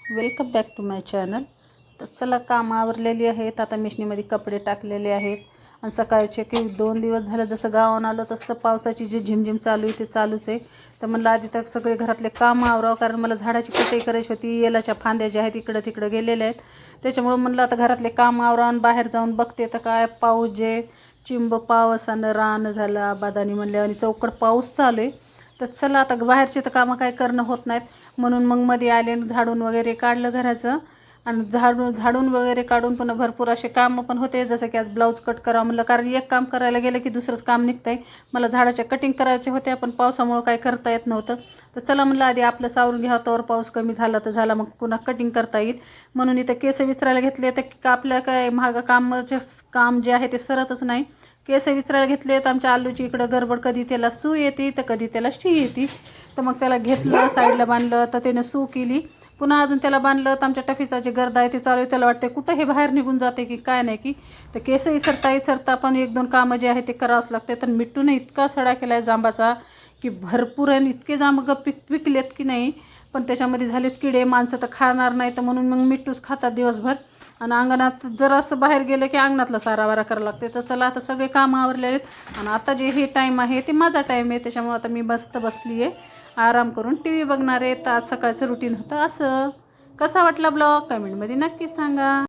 Welcome back to my channel. तर चला, काम आवरलेली आहेत. आता मिशनीमध्ये कपडे टाकलेले आहेत आणि सकाळचे काही 2 दिवस झालं जसं गावाहून आलं तसं पावसाची जी झिमझिम चालू आहे ते चालूच आहे. तर म्हणलं आधी तर सगळे घरातले काम आवरावं, कारण मला झाडाची कटाई करायची होती. येलाच्या फांद्या ज्या आहेत इकडं तिकडं गेलेल्या आहेत, त्याच्यामुळं म्हणलं आता घरातले काम आवरावून बाहेर जाऊन बघते तर काय पाऊस जे चिंब पावसानं रान झालं आबादानी म्हणले आणि चौकड पाऊस चालू आहे. तर चला आता बाहेरची तर कामं काय करणं होत नाहीत, म्हणून मग मध्ये आले झाडून वगैरे काढलं घराचं. आणि झाडून वगैरे काढून पुन्हा भरपूर असे कामं पण होते, जसं की आज ब्लाऊज कट करावं म्हणलं, कारण एक काम करायला गेलं की दुसरंच काम निघतं आहे. मला झाडाच्या कटिंग करायचे होते, पण पावसामुळं काही करता येत नव्हतं. तर चला म्हणलं आधी आपलं सावरून घ्यावं, तर पाऊस कमी झाला तर झाला, मग पुन्हा कटिंग करता येईल म्हणून इथं केस विचारायला घेतले. तर आपल्या काय महाग काम जे आहे ते सरतच नाही. केस विचारायला घेतले तर आमच्या आलूची इकडं गडबड, कधी त्याला सू येते तर कधी त्याला शी येते. तर मग त्याला घेतलं, साईडला बांधलं तर त्याने सू केली. पुन्हा अजून त्याला बांधलं तर आमच्या टफीचा जे गर्द आहे ते चालू आहे. त्याला वाटते कुठं हे बाहेर निघून जाते की काय नाही की. तर केस इचरता पण 1-2 कामं जे आहे ते करावंच लागते. तर मिट्टूने इतका सडा केला आहे जांबाचा की भरपूर, आणि इतके जांब पिकलेत की नाही, पण त्याच्यामध्ये झालेत किडे. माणसं तर खाणार नाही, तर म्हणून मग मिट्टूच खातात दिवसभर. आणि अंगणात जरासं बाहेर गेलं की अंगणातला सारावारा करावं लागते. तर चला आता सगळे कामं आवरलेले आहेत आणि आता जे हे टाईम आहे ते माझा टाईम आहे, त्याच्यामुळं आता मी मस्त बसली आहे आराम करून TV बघणार आहे. तर आज सकाळचं रुटीन होतं असं. कसा वाटला ब्लॉग कमेंटमध्ये नक्की सांगा.